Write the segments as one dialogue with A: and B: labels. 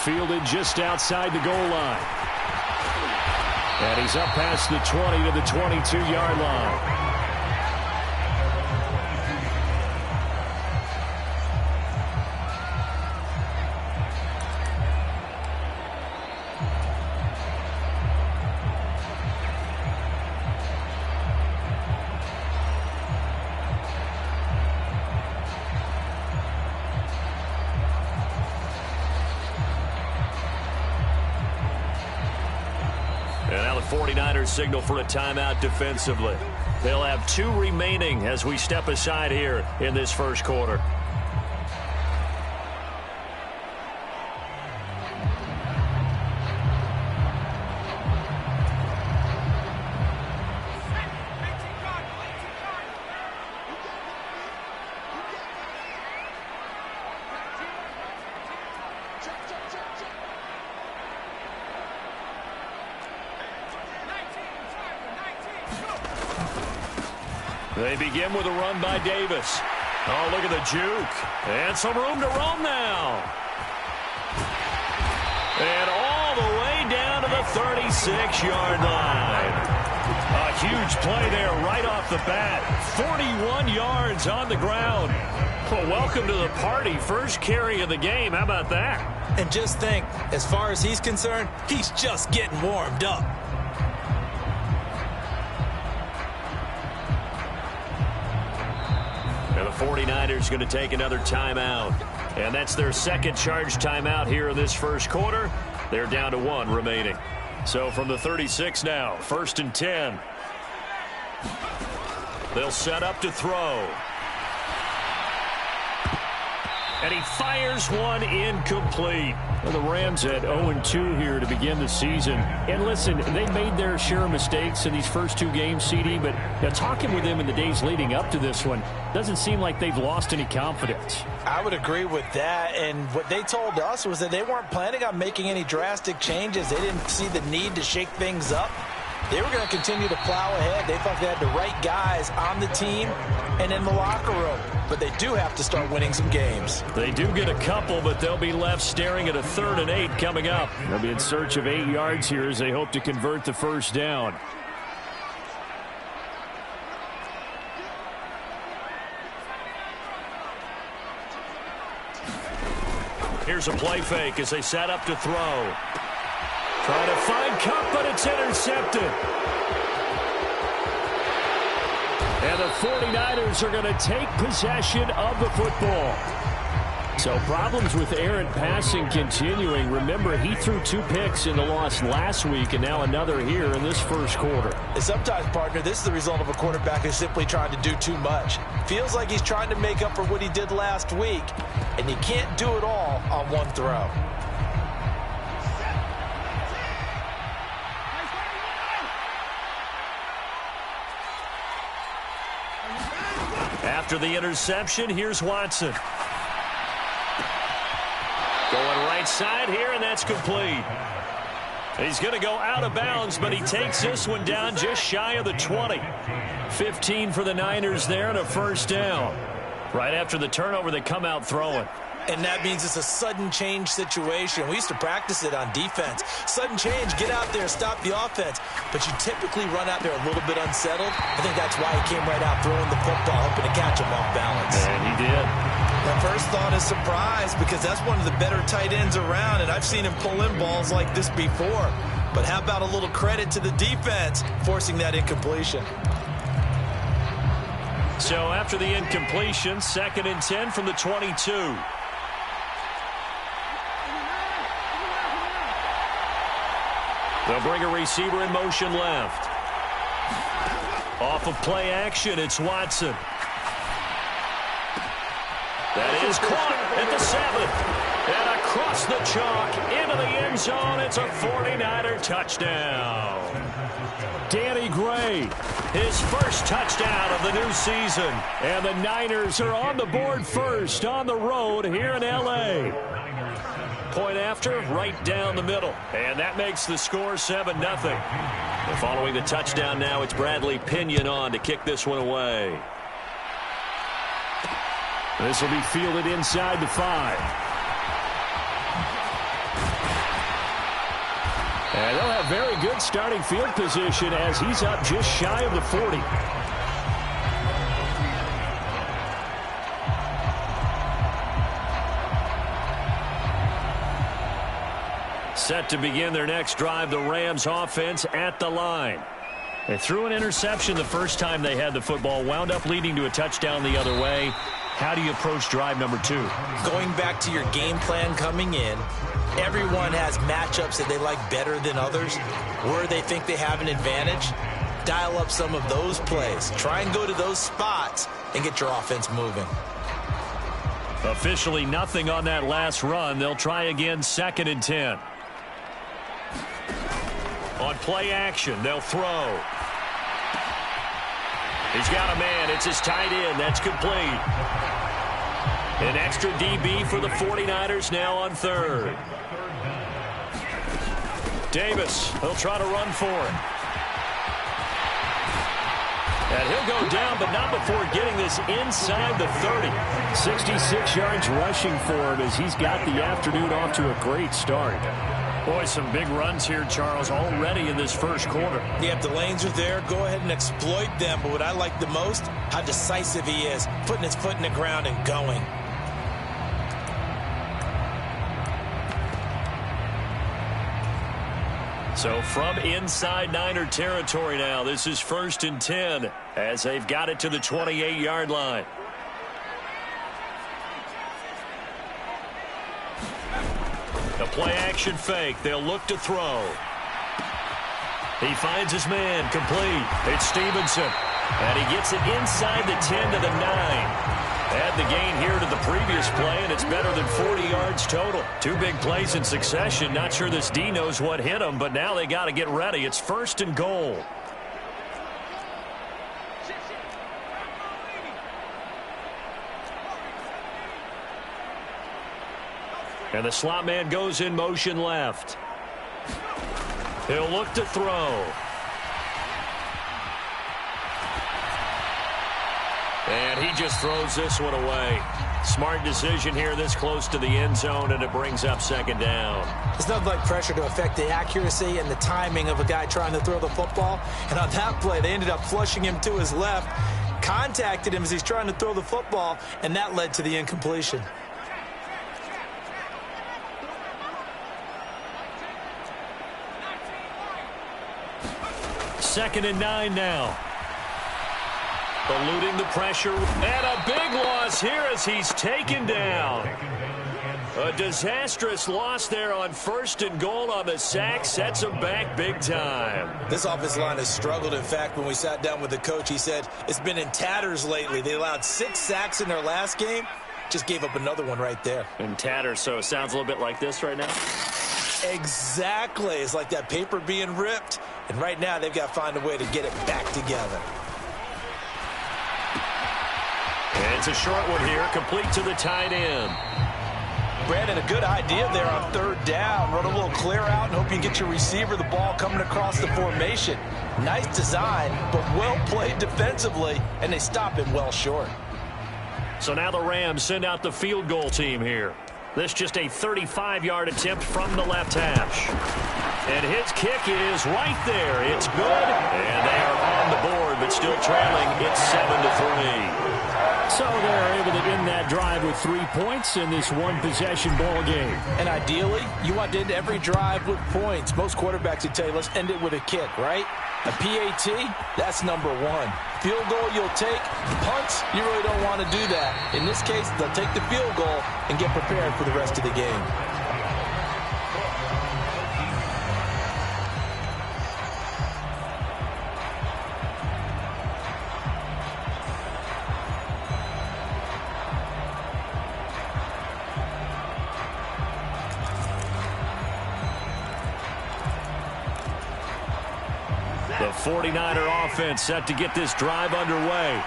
A: fielded just outside the goal line. And he's up past the 20 to the 22-yard line.
B: And now the 49ers signal for a timeout defensively. They'll have 2 remaining as we step aside here in this first quarter. They begin with a run by Davis. Oh, look at the juke. And some room to roam now. And all the way down to the 36-yard line. A huge play there right off the bat. 41 yards on the ground. Well, welcome to the party. First carry of the game. How about that?
C: And just think, as far as he's concerned, he's just getting warmed up.
B: And the 49ers going to take another timeout. And that's their second charge timeout here in this first quarter. They're down to 1 remaining. So from the 36 now, 1st and 10. They'll set up to throw. And he fires one incomplete.
A: Well, the Rams at 0-2 here to begin the season. And listen, they made their share of mistakes in these first 2 games, CD, but talking with them in the days leading up to this one, doesn't seem like they've lost any confidence.
C: I would agree with that, and what they told us was that they weren't planning on making any drastic changes. They didn't see the need to shake things up. They were going to continue to plow ahead. They thought they had the right guys on the team and in the locker room. But they do have to start winning some games.
A: They do get a couple, but they'll be left staring at a 3rd and 8 coming up. They'll be in search of 8 yards here as they hope to convert the first down.
B: Here's a play fake as they set up to throw. Trying to find Cup, but it's intercepted.
A: And the 49ers are going to take possession of the football. So problems with errant passing continuing. Remember, he threw 2 picks in the loss last week, and now another here in this first quarter.
C: And sometimes, partner, this is the result of a quarterback who's simply trying to do too much. Feels like he's trying to make up for what he did last week, and you can't do it all on one throw.
B: After the interception, here's Watson. Going right side here, and that's complete. He's going to go out of bounds, but he takes this one down just shy of the 20. 15 for the Niners there and a first down. Right after the turnover, they come out throwing.
C: And that means it's a sudden change situation. We used to practice it on defense. Sudden change, get out there, stop the offense. But you typically run out there a little bit unsettled. I think that's why he came right out throwing the football, hoping to catch him off balance.
B: And he did.
C: My first thought is surprise, because that's one of the better tight ends around, and I've seen him pull in balls like this before. But how about a little credit to the defense forcing that incompletion?
B: So after the incompletion, 2nd and 10 from the 22. They'll bring a receiver in motion left. Off of play action, it's Watson. That is caught at the 7. And across the chalk into the end zone. It's a 49er touchdown.
A: Danny Gray,
B: his first touchdown of the new season.
A: And the Niners are on the board first on the road here in L.A.
B: Point after, right down the middle. And that makes the score 7-0. Following the touchdown now, it's Bradley Pinion on to kick this one away.
A: This will be fielded inside the 5. And they'll have very good starting field position as he's up just shy of the 40.
B: Set to begin their next drive, the Rams offense at the line.
A: They threw an interception the first time they had the football, wound up leading to a touchdown the other way. How do you approach drive number 2?
C: Going back to your game plan coming in, everyone has matchups that they like better than others, where they think they have an advantage. Dial up some of those plays. Try and go to those spots and get your offense moving.
B: Officially nothing on that last run. They'll try again 2nd and 10. On play action, they'll throw. He's got a man. It's his tight end. That's complete. An extra DB for the 49ers now on 3rd. Davis, he'll try to run for it. And he'll go down, but not before getting this inside the 30.
A: 66 yards rushing for him as he's got the afternoon off to a great start.
B: Boy, some big runs here, Charles, already in this first quarter.
C: Yeah, if the lanes are there, go ahead and exploit them. But what I like the most, how decisive he is, putting his foot in the ground and going.
B: So from inside Niner territory now, this is 1st and 10 as they've got it to the 28-yard line. The play-action fake. They'll look to throw. He finds his man. Complete. It's Stevenson. And he gets it inside the 10 to the 9. Add the gain here to the previous play, and it's better than 40 yards total. 2 big plays in succession. Not sure this D knows what hit him, but now they got to get ready. It's 1st and goal. And the slot man goes in motion left. He'll look to throw. And he just throws this one away. Smart decision here this close to the end zone, and it brings up 2nd down.
C: It's nothing like pressure to affect the accuracy and the timing of a guy trying to throw the football. And on that play, they ended up flushing him to his left, contacted him as he's trying to throw the football, and that led to the incompletion.
B: Second and 9 now. Eluding the pressure. And a big loss here as he's taken down. A disastrous loss there on 1st and goal on the sack. Sets him back big time.
C: This offensive line has struggled. In fact, when we sat down with the coach, he said it's been in tatters lately. They allowed 6 sacks in their last game. Just gave up another one right there.
B: In tatters, so it sounds a little bit like this right now.
C: Exactly. It's like that paper being ripped. And right now, they've got to find a way to get it back together.
B: And it's a short one here, complete to the tight end.
C: Brandon, a good idea there on 3rd down. Run a little clear out and hope you get your receiver the ball coming across the formation. Nice design, but well played defensively, and they stop it well short.
B: So now the Rams send out the field goal team here. This just a 35-yard attempt from the left hash. And his kick is right there. It's good. And they are on the board, but still trailing. It's 7-3.
A: So they're able to end that drive with 3 points in this one-possession ball game.
C: And ideally, you want to end every drive with points. Most quarterbacks would tell you, let's end it with a kick, right? A PAT, that's number 1. Field goal you'll take. Punts, you really don't want to do that. In this case, they'll take the field goal and get prepared for the rest of the game.
B: The 49er offense set to get this drive underway.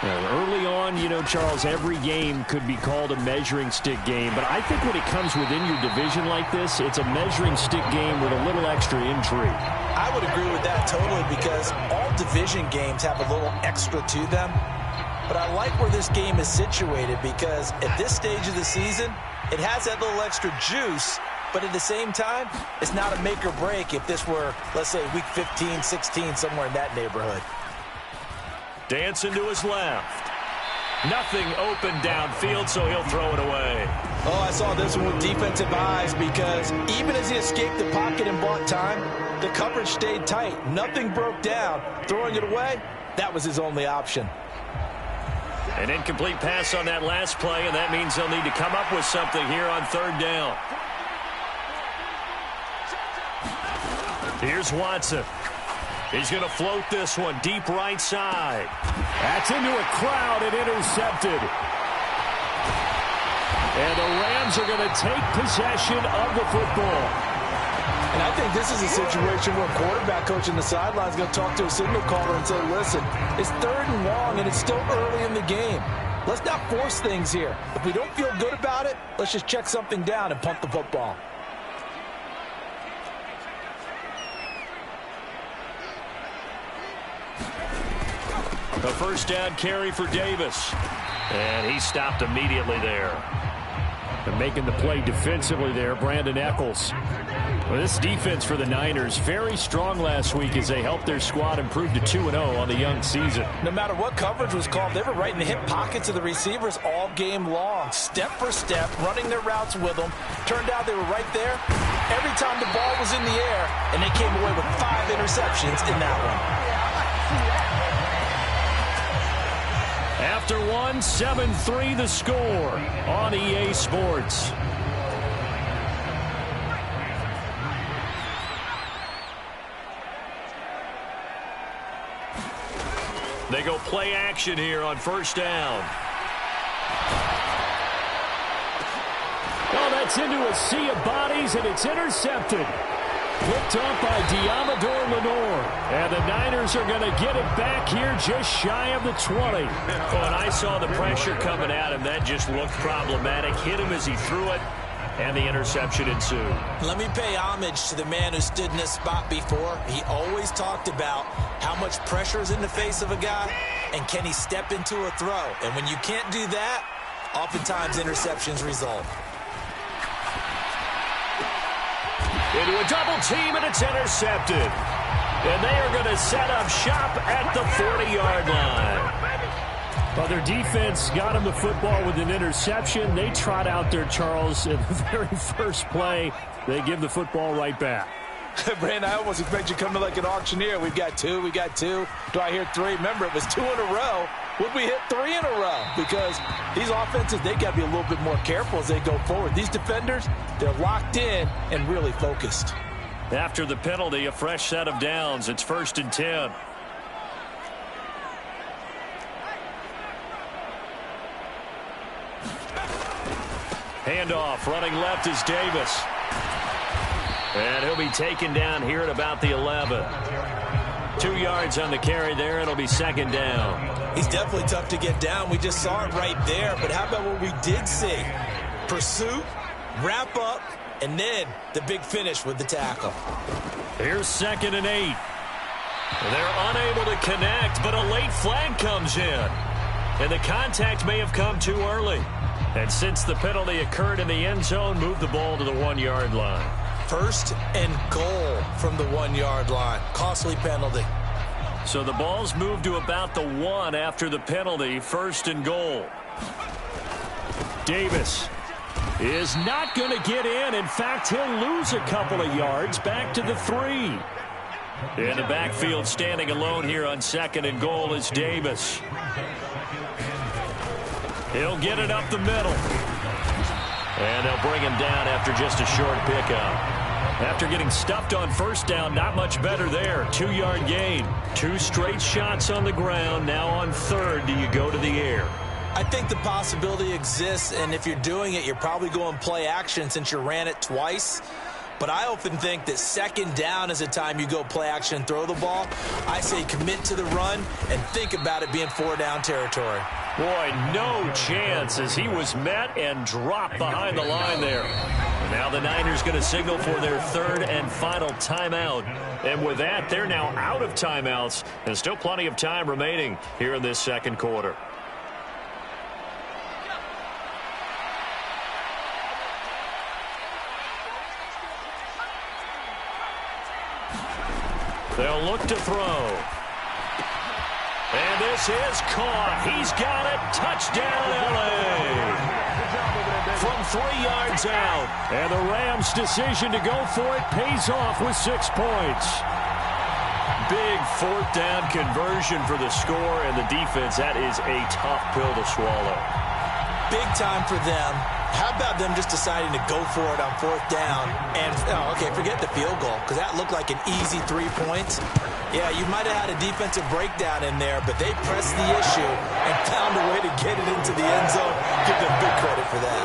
A: Early on, you know, Charles, every game could be called a measuring stick game. But I think when it comes within your division like this, it's a measuring stick game with a little extra intrigue.
C: I would agree with that totally because all division games have a little extra to them. But I like where this game is situated because at this stage of the season, it has that little extra juice But at the same time, it's not a make or break if this were, let's say, week 15, 16, somewhere in that neighborhood.
B: Dancing to his left. Nothing open downfield, so he'll throw it away.
C: Oh, I saw this one with defensive eyes because even as he escaped the pocket and bought time, the coverage stayed tight. Nothing broke down. Throwing it away, that was his only option.
B: An incomplete pass on that last play, and that means they'll need to come up with something here on third down. Here's Watson. He's going to float this one deep right side.
A: That's into a crowd and intercepted. And the Rams are going to take possession of the football.
C: And I think this is a situation where a quarterback coach in the sideline is going to talk to a signal caller and say, listen, it's 3rd and long and it's still early in the game. Let's not force things here. If we don't feel good about it, let's just check something down and punt the football.
B: A first down carry for Davis. And he stopped immediately there.
A: And making the play defensively there, Brandon Eccles. Well, this defense for the Niners, very strong last week as they helped their squad improve to 2-0 on the young season.
C: No matter what coverage was called, they were right in the hip pockets of the receivers all game long. Step for step, running their routes with them. Turned out they were right there every time the ball was in the air, and they came away with 5 interceptions in that one.
A: After one, 7-3 the score on EA Sports.
B: They go play action here on first down.
A: Oh, that's into a sea of bodies, and it's intercepted. Picked off by Diamador Lenore. And the Niners are going to get it back here just shy of the 20.
B: When I saw the pressure coming at him, that just looked problematic. Hit him as he threw it, and the interception ensued.
C: Let me pay homage to the man who stood in this spot before. He always talked about how much pressure is in the face of a guy, and can he step into a throw. And when you can't do that, oftentimes interceptions result.
B: Into a double team, and it's intercepted. And they are going to set up shop at the 40-yard line.
A: Well, their defense got him the football with an interception. They trot out there, Charles, in the very first play. They give the football right back.
C: Brandon, I almost expect you coming like an auctioneer. We've got 2, we got 2. Do I hear 3? Remember, it was 2 in a row. Would we hit 3 in a row? Because these offenses, they got to be a little bit more careful as they go forward. These defenders, they're locked in and really focused.
B: After the penalty, a fresh set of downs. It's 1st and 10. Handoff, running left is Davis. And he'll be taken down here at about the 11. 2 yards on the carry there. It'll be 2nd down.
C: He's definitely tough to get down. We just saw it right there. But how about what we did see? Pursuit, wrap up, and then the big finish with the tackle.
B: Here's 2nd and 8. They're unable to connect, but a late flag comes in. And the contact may have come too early. And since the penalty occurred in the end zone, move the ball to the 1-yard line.
C: 1st and goal from the 1-yard line. Costly penalty.
B: So the ball's moved to about the 1 after the penalty. 1st and goal.
A: Davis is not going to get in. In fact, he'll lose a couple of yards back to the 3.
B: In the backfield, standing alone here on 2nd and goal is Davis. He'll get it up the middle. And they'll bring him down after just a short pickup. After getting stuffed on first down, not much better there. 2-yard gain. 2 straight shots on the ground. Now on 3rd, do you go to the air?
C: I think the possibility exists, and if you're doing it, you're probably going play action since you ran it twice. But I often think that 2nd down is the time you go play action and throw the ball. I say commit to the run and think about it being 4-down territory.
B: Boy, no chance as he was met and dropped behind the line there. Now the Niners going to signal for their 3rd and final timeout. And with that, they're now out of timeouts. And still plenty of time remaining here in this 2nd quarter. They'll look to throw. And this is caught. He's got it. Touchdown, L.A. From 3 yards out.
A: And the Rams' decision to go for it pays off with 6 points.
B: Big 4th down conversion for the score, and the defense, that is a tough pill to swallow.
C: Big time for them. How about them just deciding to go for it on 4th down? And, okay, forget the field goal, because that looked like an easy 3 points. Yeah, you might have had a defensive breakdown in there, but they pressed the issue and found a way to get it into the end zone. Give them big credit for that.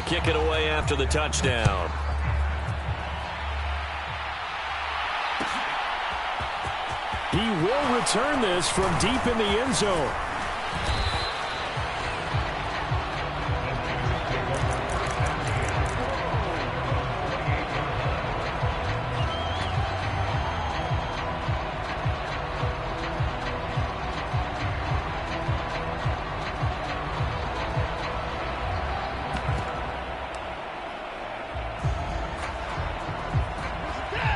B: Kick it away after the touchdown.
A: He will return this from deep in the end zone.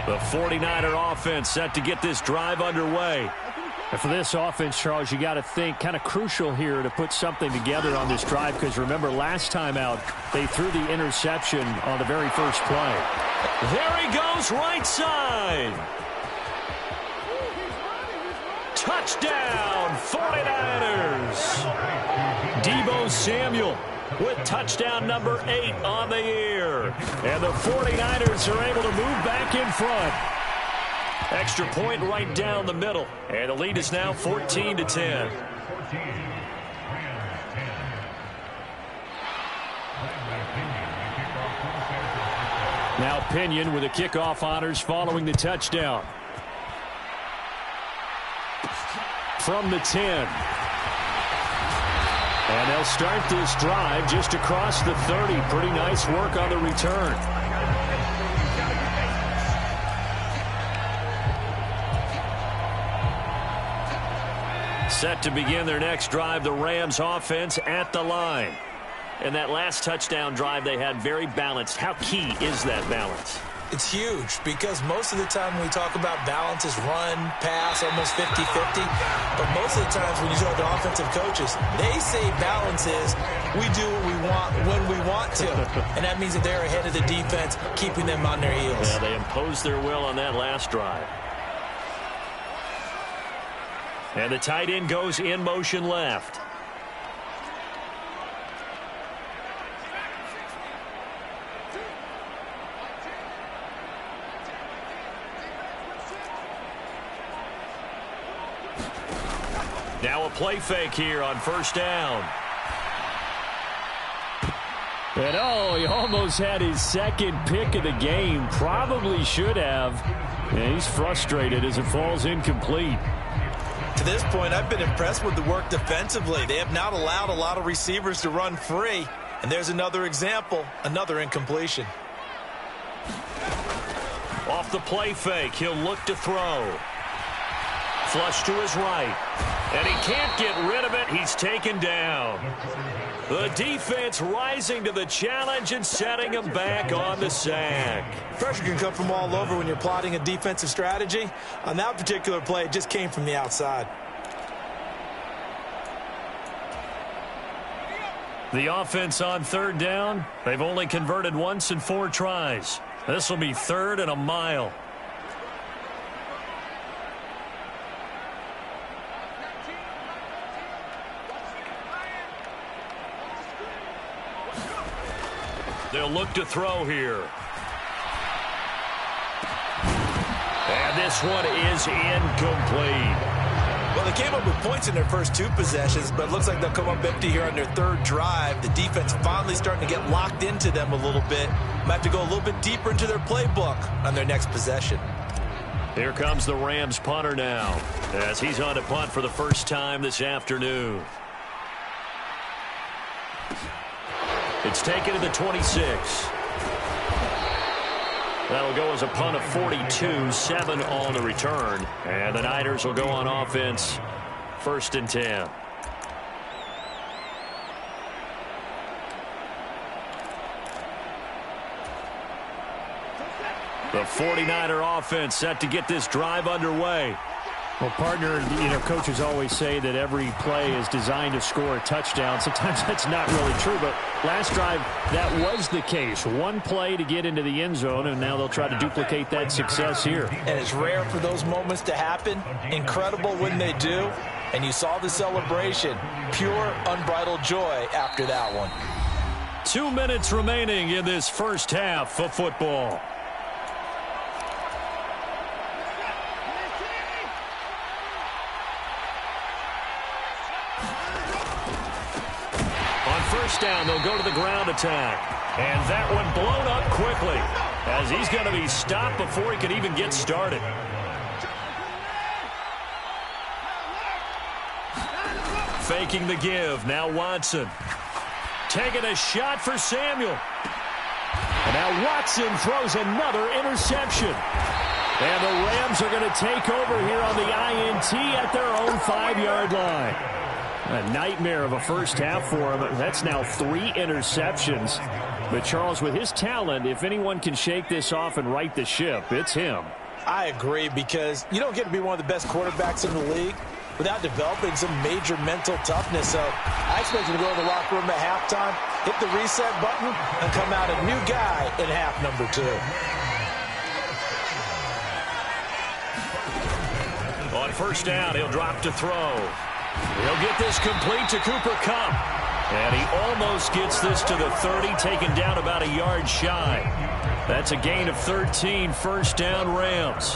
B: The 49er offense set to get this drive underway.
A: And for this offense, Charles, you got to think kind of crucial here to put something together on this drive, because remember last time out they threw the interception on the very first play.
B: There he goes, right side. Touchdown, 49ers. Deebo Samuel with touchdown number 8 on the year.
A: And the 49ers are able to move back in front.
B: Extra point right down the middle. And the lead is now 14-10.
A: Now Pinion with the kickoff honors following the touchdown. From the 10. And they'll start this drive just across the 30. Pretty nice work on the return.
B: Set to begin their next drive, the Rams offense at the line. And that last touchdown drive they had very balanced. How key is that balance?
C: It's huge, because most of the time when we talk about balance is run, pass, almost 50-50. But most of the times when you talk to offensive coaches, they say balance is we do what we want when we want to. And that means that they're ahead of the defense, keeping them on their heels.
B: Yeah, they imposed their will on that last drive. And the tight end goes in motion left. Now a play fake here on first down.
A: And he almost had his second pick of the game. Probably should have. And he's frustrated as it falls incomplete.
C: To this point, I've been impressed with the work defensively. They have not allowed a lot of receivers to run free. And there's another example, another incompletion.
B: Off the play fake, he'll look to throw. Flush to his right. And he can't get rid of it. He's taken down. The defense rising to the challenge and setting him back on the sack.
C: Pressure can come from all over when you're plotting a defensive strategy. On that particular play, it just came from the outside.
B: The offense on third down, they've only converted once in 4 tries. This will be 3rd and a mile. They'll look to throw here. And this one is incomplete.
C: Well, they came up with points in their first 2 possessions, but it looks like they'll come up empty here on their 3rd drive. The defense finally starting to get locked into them a little bit. Might have to go a little bit deeper into their playbook on their next possession.
B: Here comes the Rams punter now, as he's on to punt for the first time this afternoon. It's taken to the 26. That'll go as a punt of 42, 7 on the return. And the Niners will go on offense, 1st and 10. The 49er offense set to get this drive underway.
A: Well, partner, coaches always say that every play is designed to score a touchdown. Sometimes that's not really true, but last drive, that was the case. One play to get into the end zone, and now they'll try to duplicate that success here.
C: And it's rare for those moments to happen. Incredible when they do. And you saw the celebration. Pure, unbridled joy after that one.
B: 2 minutes remaining in this first half of football. First down, they'll go to the ground attack. And that one blown up quickly as he's going to be stopped before he can even get started. Faking the give. Now Watson. Taking a shot for Samuel.
A: And now Watson throws another interception. And the Rams are going to take over here on the INT at their own 5-yard line. A nightmare of a first half for him. That's now 3 interceptions. But, Charles, with his talent, if anyone can shake this off and right the ship, it's him.
C: I agree, because you don't get to be one of the best quarterbacks in the league without developing some major mental toughness. So I expect him to go in the locker room at halftime, hit the reset button, and come out a new guy in half number 2.
B: On first down, he'll drop to throw. He'll get this complete to Cooper Kupp. And he almost gets this to the 30, taken down about a yard shy. That's a gain of 13, first down Rams.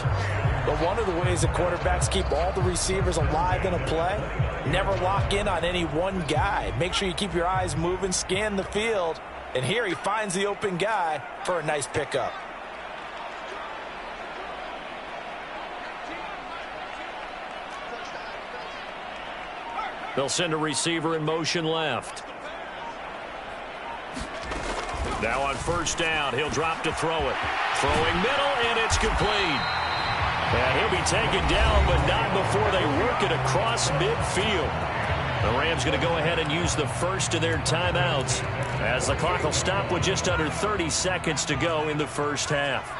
C: But one of the ways that quarterbacks keep all the receivers alive in a play, never lock in on any one guy. Make sure you keep your eyes moving, scan the field. And here he finds the open guy for a nice pickup.
B: They'll send a receiver in motion left. Now on first down, he'll drop to throw it. Throwing middle, and it's complete. And he'll be taken down, but not before they work it across midfield. The Rams going to go ahead and use the first of their timeouts as the clock will stop with just under 30 seconds to go in the first half.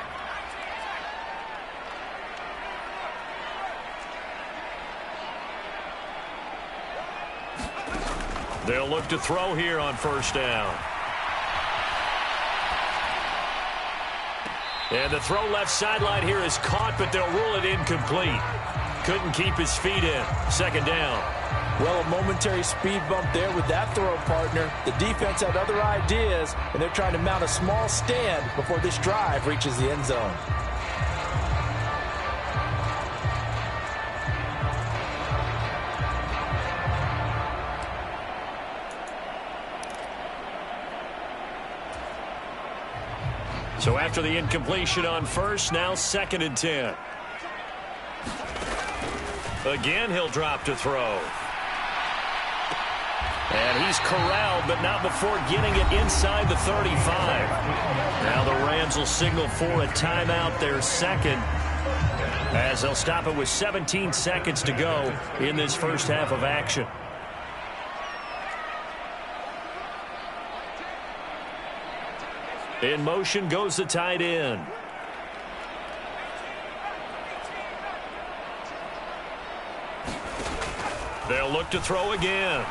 B: They'll look to throw here on first down. And the throw left sideline here is caught, but they'll rule it incomplete. Couldn't keep his feet in. Second down.
C: Well, a momentary speed bump there with that throw, partner. The defense had other ideas, and they're trying to mount a small stand before this drive reaches the end zone.
B: So after the incompletion on first, now 2nd and 10. Again, he'll drop to throw. And he's corralled, but not before getting it inside the 35. Now the Rams will signal for a timeout, their second, as they'll stop it with 17 seconds to go in this first half of action. In motion goes the tight end. They'll look to throw again.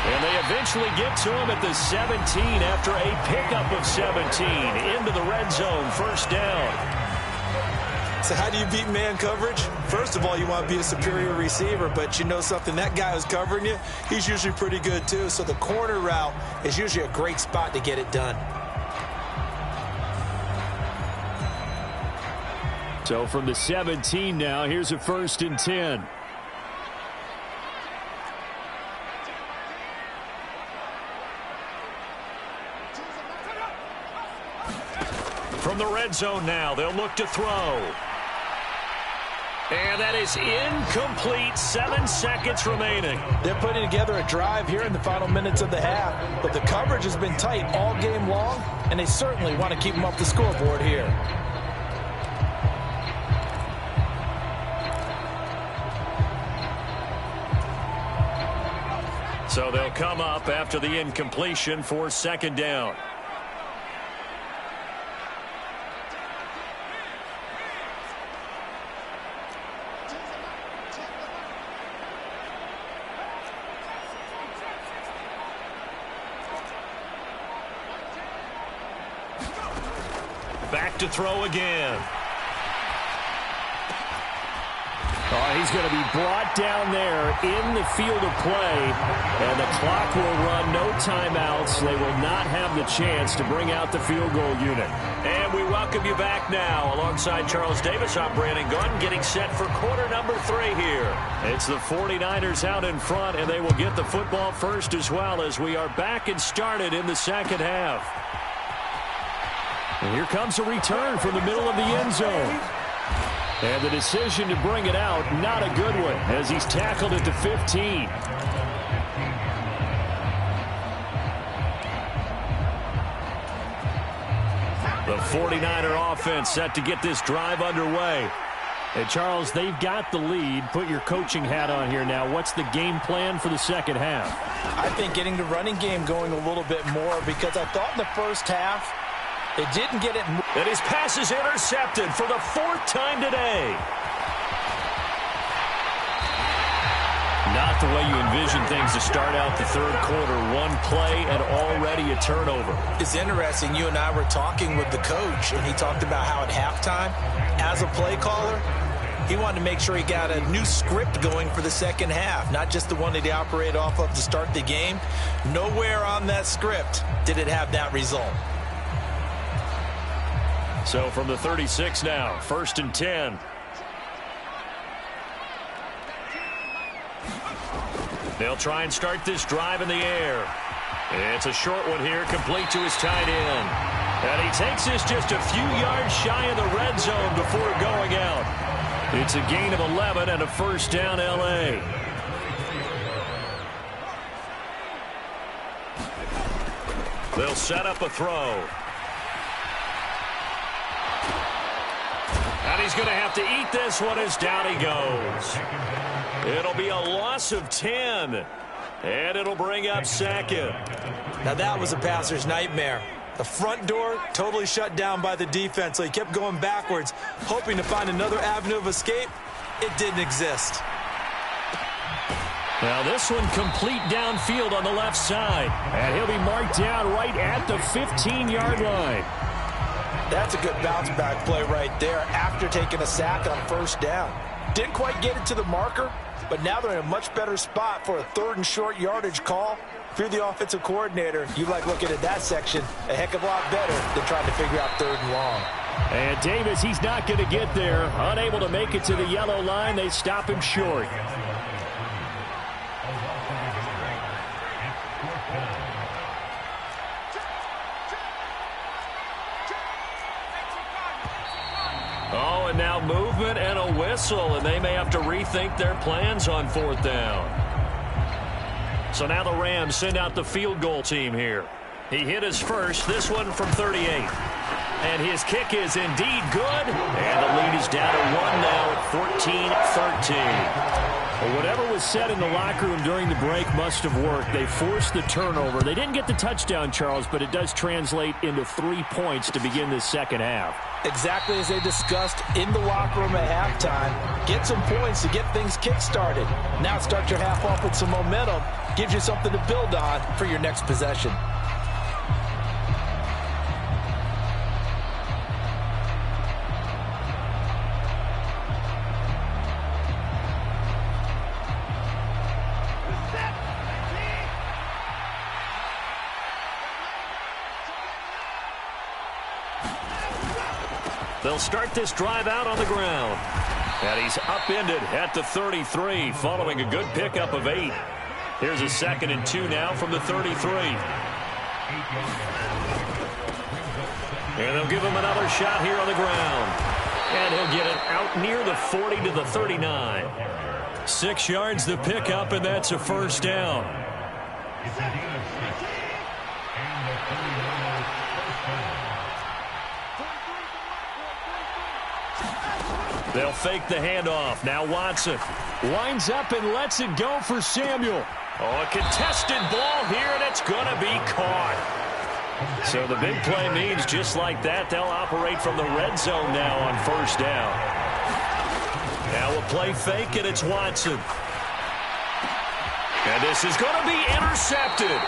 B: And they eventually get to him at the 17 after a pickup of 17 into the red zone, first down.
D: So how do you beat man coverage? First of all, you want to be a superior receiver, but you know something, that guy who's covering you, he's usually pretty good too. So the corner route is usually a great spot to get it done.
A: So from the 17 now, here's a 1st and 10. From the red zone now, they'll look to throw.
B: And that is incomplete. 7 seconds remaining.
C: They're putting together a drive here in the final minutes of the half, but the coverage has been tight all game long, and they certainly want to keep them off the scoreboard here.
B: So they'll come up after the incompletion for second down. Back to throw again.
A: Oh, he's going to be brought down there in the field of play, and the clock will run. No timeouts. They will not have the chance to bring out the field goal unit.
B: And we welcome you back now. Alongside Charles Davis, I'm Brandon Gunn, getting set for quarter number 3 here. It's the 49ers out in front, and they will get the football first as well as we are back and started in the second half.
A: And here comes a return from the middle of the end zone. And the decision to bring it out, not a good one, as he's tackled at the 15.
B: The 49er offense set to get this drive underway.
A: And Charles, they've got the lead. Put your coaching hat on here now. What's the game plan for the second half?
C: I think getting the running game going a little bit more, because I thought in the first half, it didn't get it.
B: And his pass is intercepted for the 4th time today. Not the way you envision things to start out the third quarter. One play and already a turnover.
C: It's interesting. You and I were talking with the coach, and he talked about how at halftime, as a play caller, he wanted to make sure he got a new script going for the second half, not just the one that he operated off of to start the game. Nowhere on that script did it have that result.
B: So from the 36 now, 1st and 10. They'll try and start this drive in the air. It's a short one here, complete to his tight end. And he takes this just a few yards shy of the red zone before going out. It's a gain of 11 and a first down, L.A. They'll set up a throw. And he's going to have to eat this one as down he goes. It'll be a loss of 10. And it'll bring up second.
D: Now that was a passer's nightmare. The front door totally shut down by the defense, so he kept going backwards, hoping to find another avenue of escape. It didn't exist.
A: Now this one complete downfield on the left side. And he'll be marked down right at the 15-yard line.
C: That's a good bounce-back play right there after taking a sack on first down. Didn't quite get it to the marker, but now they're in a much better spot for a 3rd and short yardage call. If you're the offensive coordinator, you like looking at that section a heck of a lot better than trying to figure out 3rd and long.
A: And Davis, he's not going to get there. Unable to make it to the yellow line. They stop him short.
B: Oh, and now movement and a whistle, and they may have to rethink their plans on 4th down. So now the Rams send out the field goal team here. He hit his first, this one from 38. And his kick is indeed good. And the lead is down to 1 now at 14-13. Well, whatever was said in the locker room during the break must have worked. They forced the turnover.
A: They didn't get the touchdown, Charles, but it does translate into 3 points to begin this second half.
C: Exactly as they discussed in the locker room at halftime. Get some points to get things kick-started. Now start your half off with some momentum. Gives you something to build on for your next possession.
B: They'll start this drive out on the ground. And he's upended at the 33 following a good pickup of 8. Here's a 2nd and 2 now from the 33. And they'll give him another shot here on the ground. And he'll get it out near the 40 to the 39. 6 yards the pickup, and that's a first down. They'll fake the handoff. Now Watson
A: winds up and lets it go for Samuel.
B: Oh, a contested ball here, and it's going to be caught. So the big play means just like that, they'll operate from the red zone now on first down. Now a play fake, and it's Watson. And this is going to be intercepted.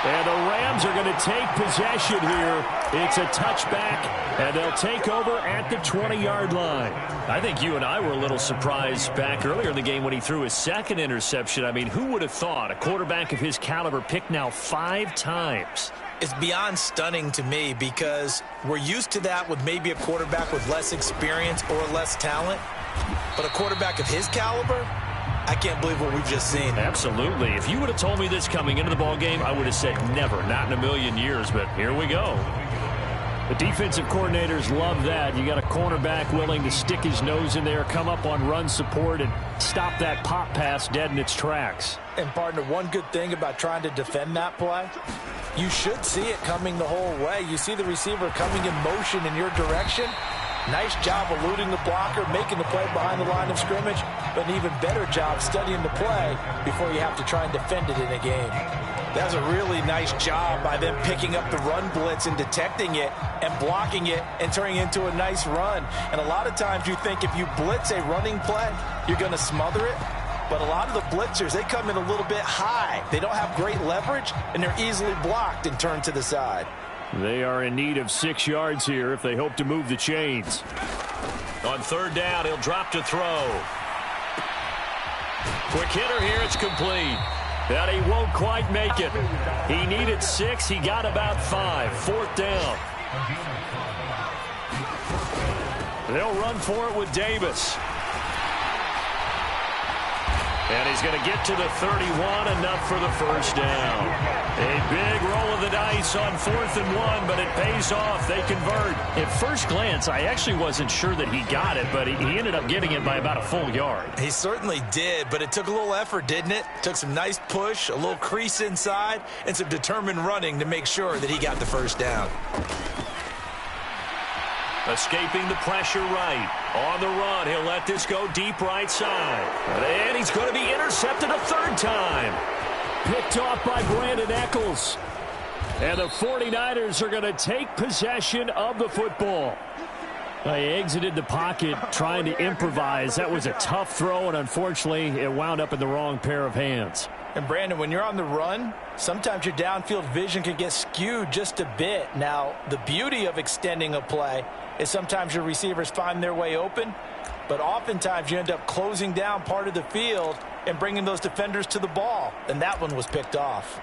A: And the Rams are going to take possession here. It's a touchback, and they'll take over at the 20-yard line.
B: I think you and I were a little surprised back earlier in the game when he threw his second interception. I mean, who would have thought a quarterback of his caliber picked now 5 times?
C: It's beyond stunning to me because we're used to that with maybe a quarterback with less experience or less talent. But a quarterback of his caliber, I can't believe what we've just seen.
B: Absolutely. If you would have told me this coming into the ball game, I would have said never, not in a million years, but here we go.
A: The defensive coordinators love that. You got a cornerback willing to stick his nose in there, come up on run support, and stop that pop pass dead in its tracks.
C: And, partner, one good thing about trying to defend that play, you should see it coming the whole way. You see the receiver coming in motion in your direction. Nice job eluding the blocker, making the play behind the line of scrimmage, but an even better job studying the play before you have to try and defend it in a game. That was a really nice job by them picking up the run blitz and detecting it and blocking it and turning it into a nice run. And a lot of times you think if you blitz a running play, you're going to smother it. But a lot of the blitzers, they come in a little bit high. They don't have great leverage, and they're easily blocked and turned to the side.
A: They are in need of 6 yards here if they hope to move the chains.
B: On third down, he'll drop to throw. Quick hitter here, it's complete.
A: But he won't quite make it. He needed 6, he got about 5. Fourth down.
B: They'll run for it with Davis. And he's going to get to the 31, enough for the first down. A big roll of the dice on 4th and 1, but it pays off. They convert.
A: At first glance, I actually wasn't sure that he got it, but he ended up getting it by about a full yard.
C: He certainly did, but it took a little effort, didn't it? Took some nice push, a little crease inside, and some determined running to make sure that he got the first down.
B: Escaping the pressure right. On the run, he'll let this go deep right side. And he's going to be intercepted a third time.
A: Picked off by Brandon Eccles. And the 49ers are going to take possession of the football. They exited the pocket trying to improvise. That was a tough throw, and unfortunately, it wound up in the wrong pair of hands.
C: And, Brandon, when you're on the run, sometimes your downfield vision can get skewed just a bit. Now, the beauty of extending a play is sometimes your receivers find their way open, but oftentimes you end up closing down part of the field and bringing those defenders to the ball, and that one was picked off.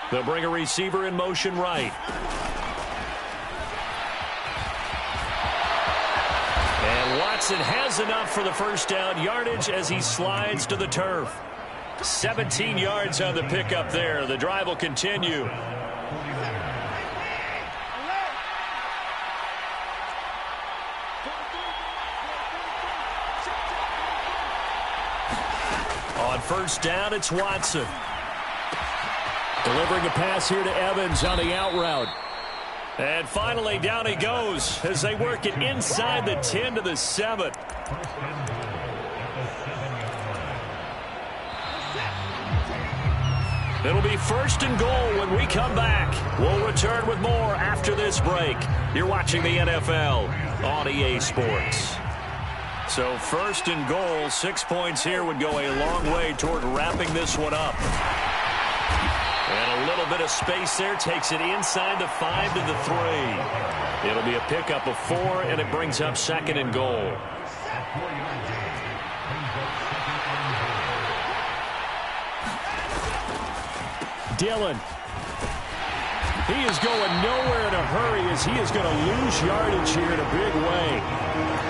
B: They'll bring a receiver in motion right. And Watson has enough for the first down yardage as he slides to the turf. 17 yards on the pickup there. The drive will continue. On first down, it's Watson.
A: Delivering a pass here to Evans on the out route.
B: And finally, down he goes as they work it inside the 10 to the 7. It'll be first and goal when we come back. We'll return with more after this break. You're watching the NFL on EA Sports. So first and goal, 6 points here would go a long way toward wrapping this one up. And a little bit of space there takes it inside the 5 to the 3. It'll be a pickup of 4, and it brings up second and goal.
A: Dillon. He is going nowhere in a hurry as he is going to lose yardage here in a big way.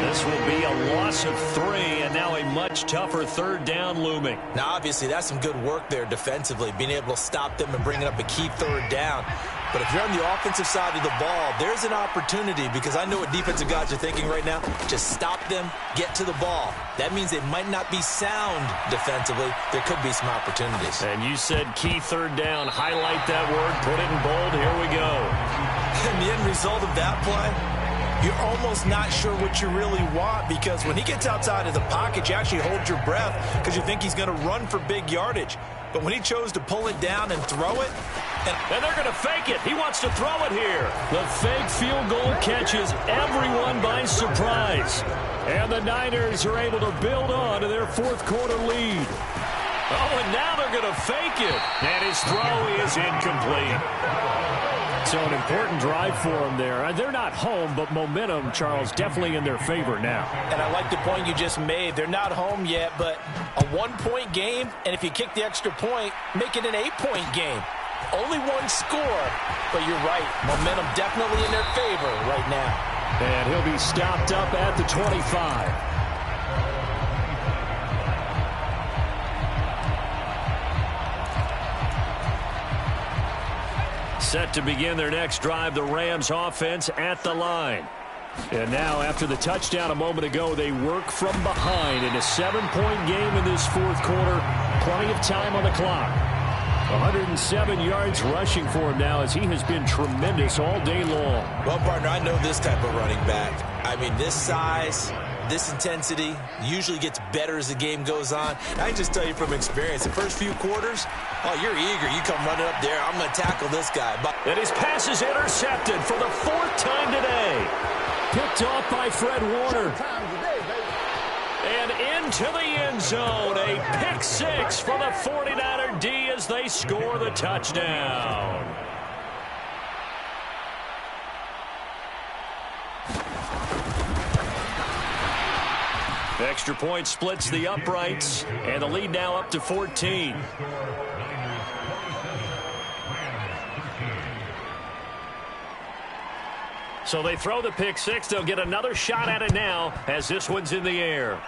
B: This will be a loss of 3, and now a much tougher third down looming.
C: Now, obviously, that's some good work there defensively, being able to stop them and bringing up a key third down. But if you're on the offensive side of the ball, there's an opportunity, because I know what defensive guys are thinking right now. Just stop them, get to the ball. That means they might not be sound defensively. There could be some opportunities.
B: And you said key third down. Highlight that word. Put it in bold. Here we go.
C: And the end result of that play, you're almost not sure what you really want, because when he gets outside of the pocket, you actually hold your breath because you think he's going to run for big yardage. But when he chose to pull it down and throw it,
B: and they're going to fake it. He wants to throw it here.
A: The fake field goal catches everyone by surprise. And the Niners are able to build on to their fourth quarter lead.
B: Oh, and now they're going to fake it. And his throw is incomplete.
A: So an important drive for them there. They're not home, but momentum, Charles, definitely in their favor now.
C: And I like the point you just made. They're not home yet, but a 1-point game, and if you kick the extra point, make it an 8-point game. Only one score, but you're right. Momentum definitely in their favor right now.
A: And he'll be stopped up at the 25.
B: Set to begin their next drive, the Rams offense at the line.
A: And now, after the touchdown a moment ago, they work from behind in a 7-point game in this fourth quarter. Plenty of time on the clock. 107 yards rushing for him now, as he has been tremendous all day long.
C: Well, partner, I know this type of running back. I mean, this size, this intensity usually gets better as the game goes on. I can just tell you from experience, the first few quarters, oh, you're eager. You come running up there, I'm going to tackle this guy.
B: And his pass is intercepted for the 4th time today.
A: Picked off by Fred Warner.
B: And into the end zone, a pick 6 for the 49er D as they score the touchdown. Extra point splits the uprights, and the lead now up to 14. So they throw the pick 6. They'll get another shot at it now as this one's in the air.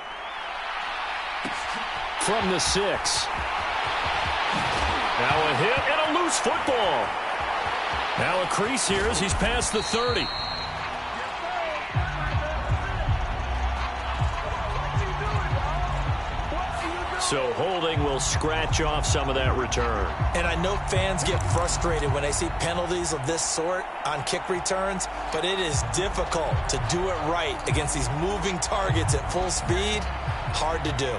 A: From the 6.
B: Now a hit and a loose football. Now a crease here as he's past the 30. So holding will scratch off some of that return.
C: And I know fans get frustrated when they see penalties of this sort on kick returns, but it is difficult to do it right against these moving targets at full speed. Hard to do.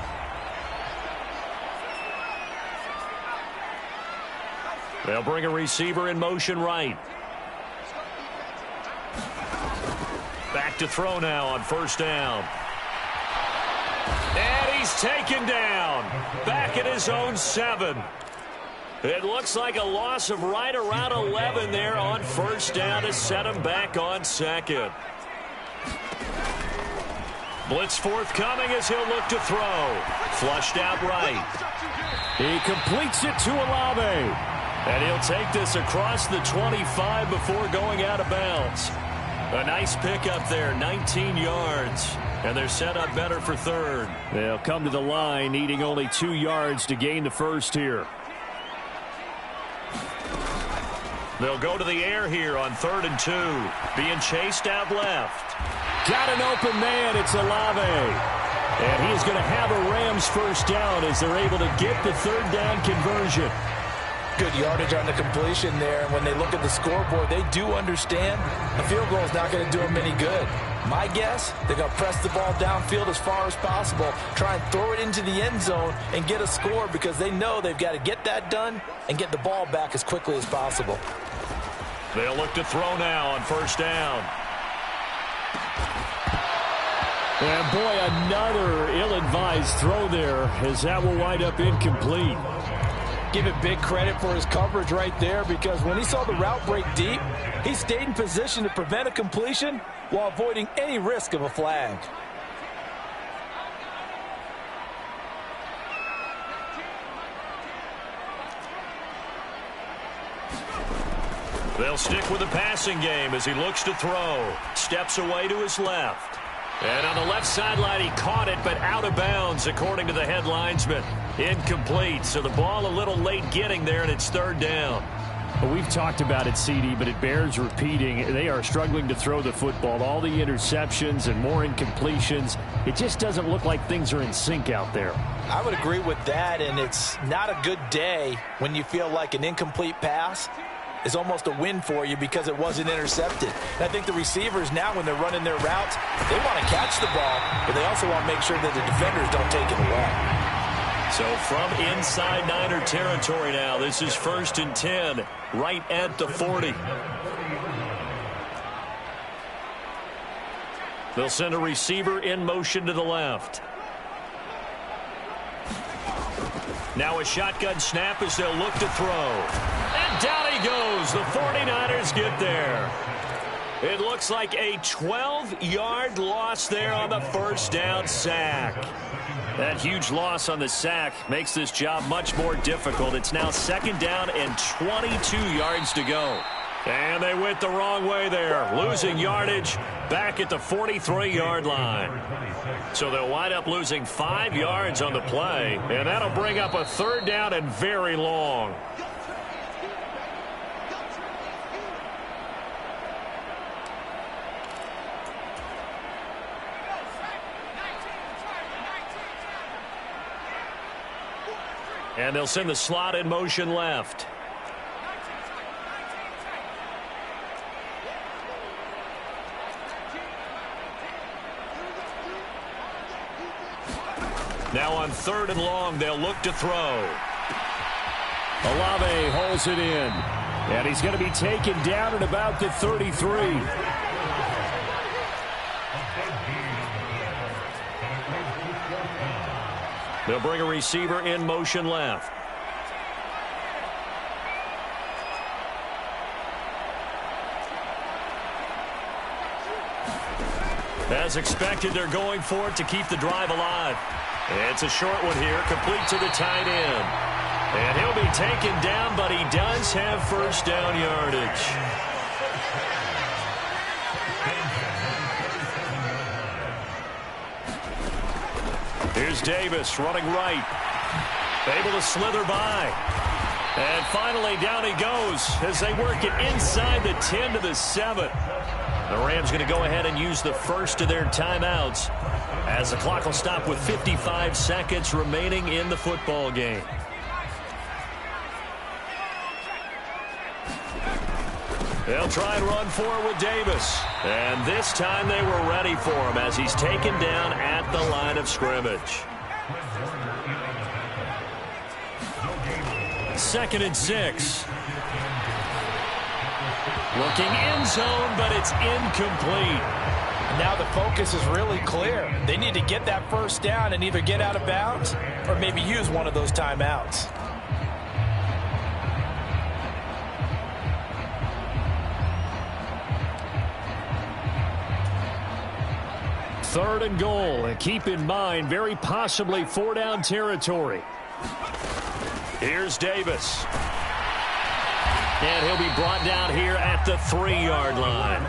B: They'll bring a receiver in motion right. Back to throw now on first down. And he's taken down. Back at his own 7. It looks like a loss of right around 11 there on first down to set him back on 2nd. Blitz forthcoming as he'll look to throw. Flushed out right.
A: He completes it to Olave.
B: And he'll take this across the 25 before going out of bounds. A nice pickup there, 19 yards. And they're set up better for 3rd.
A: They'll come to the line, needing only 2 yards to gain the first here.
B: They'll go to the air here on 3rd and 2. Being chased out left.
A: Got an open man. It's Olave. And he is going to have a Rams first down as they're able to get the 3rd down conversion.
C: Good yardage on the completion there. And when they look at the scoreboard, they do understand a field goal is not going to do them any good. My guess, they're going to press the ball downfield as far as possible, try and throw it into the end zone and get a score, because they know they've got to get that done and get the ball back as quickly as possible.
B: They'll look to throw now on first down.
A: And boy, another ill-advised throw there, as that will wind up incomplete.
C: Give it big credit for his coverage right there, because when he saw the route break deep, he stayed in position to prevent a completion while avoiding any risk of a flag.
B: They'll They'll stick with the passing game as he looks to throw. Steps away to his left. And on the left sideline, he caught it, but out of bounds, according to the head linesman. Incomplete, so the ball a little late getting there, and it's third down.
A: Well, we've talked about it, CD, but it bears repeating. They are struggling to throw the football. All the interceptions and more incompletions. It just doesn't look like things are in sync out there.
C: I would agree with that, and it's not a good day when you feel like an incomplete pass is almost a win for you because it wasn't intercepted. And I think the receivers now, when they're running their routes, they want to catch the ball, but they also want to make sure that the defenders don't take it away.
B: So from inside Niner territory now, this is 1st and 10, right at the 40. They'll send a receiver in motion to the left. Now a shotgun snap as they'll look to throw. And down he goes. The 49ers get there. It looks like a 12-yard loss there on the first down sack. That huge loss on the sack makes this job much more difficult. It's now 2nd down and 22 yards to go. And they went the wrong way there, losing yardage back at the 43-yard line. So they'll wind up losing 5 yards on the play, and that'll bring up a 3rd down and very long. And they'll send the slot in motion left. Now on 3rd and long, they'll look to throw.
A: Olave holds it in. And he's going to be taken down at about the 33.
B: They'll bring a receiver in motion left. As expected, they're going for it to keep the drive alive. It's a short one here, complete to the tight end. And he'll be taken down, but he does have first down yardage. Here's Davis running right. Able to slither by. And finally down he goes as they work it inside the 10 to the 7. The Rams going to go ahead and use the first of their timeouts as the clock will stop with 55 seconds remaining in the football game. They'll try and run for it with Davis. And this time they were ready for him as he's taken down at the line of scrimmage. 2nd and 6. Looking end zone, but it's incomplete.
C: Now the focus is really clear. They need to get that first down and either get out of bounds or maybe use one of those timeouts.
A: Third and goal, and keep in mind, very possibly 4-down territory.
B: Here's Davis. And he'll be brought down here at the 3-yard line.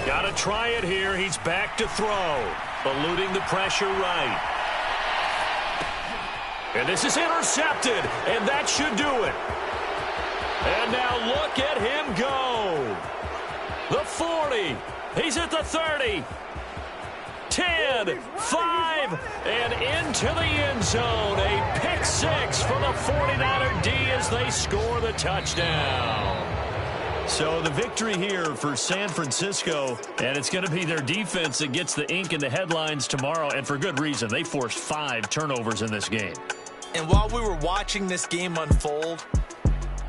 B: Got to try it here. He's back to throw. Eluding the pressure right. And this is intercepted, and that should do it. And now look at him go. The 40. He's at the 30. 10, 5, and into the end zone. A pick 6 for the 49er D as they score the touchdown. So the victory here for San Francisco, and it's going to be their defense that gets the ink in the headlines tomorrow, and for good reason. They forced 5 turnovers in this game.
C: And while we were watching this game unfold,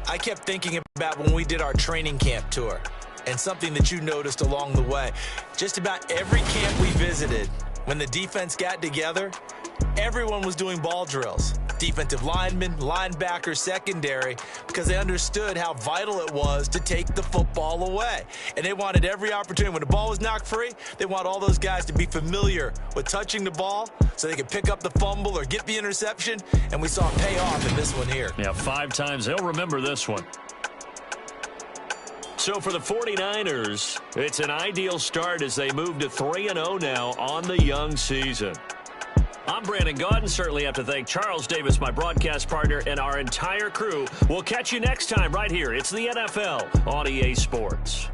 C: I kept thinking about when we did our training camp tour. And something that you noticed along the way. Just about every camp we visited, when the defense got together, everyone was doing ball drills. defensive linemen, linebackers, secondary, because they understood how vital it was to take the football away. And they wanted every opportunity. When the ball was knocked free, they want all those guys to be familiar with touching the ball so they could pick up the fumble or get the interception, and we saw it pay off in this one here.
B: Yeah, 5 times. They'll remember this one. So for the 49ers, it's an ideal start as they move to 3-0 now on the young season. I'm Brandon Gaudin. Certainly have to thank Charles Davis, my broadcast partner, and our entire crew. We'll catch you next time right here. It's the NFL on EA Sports.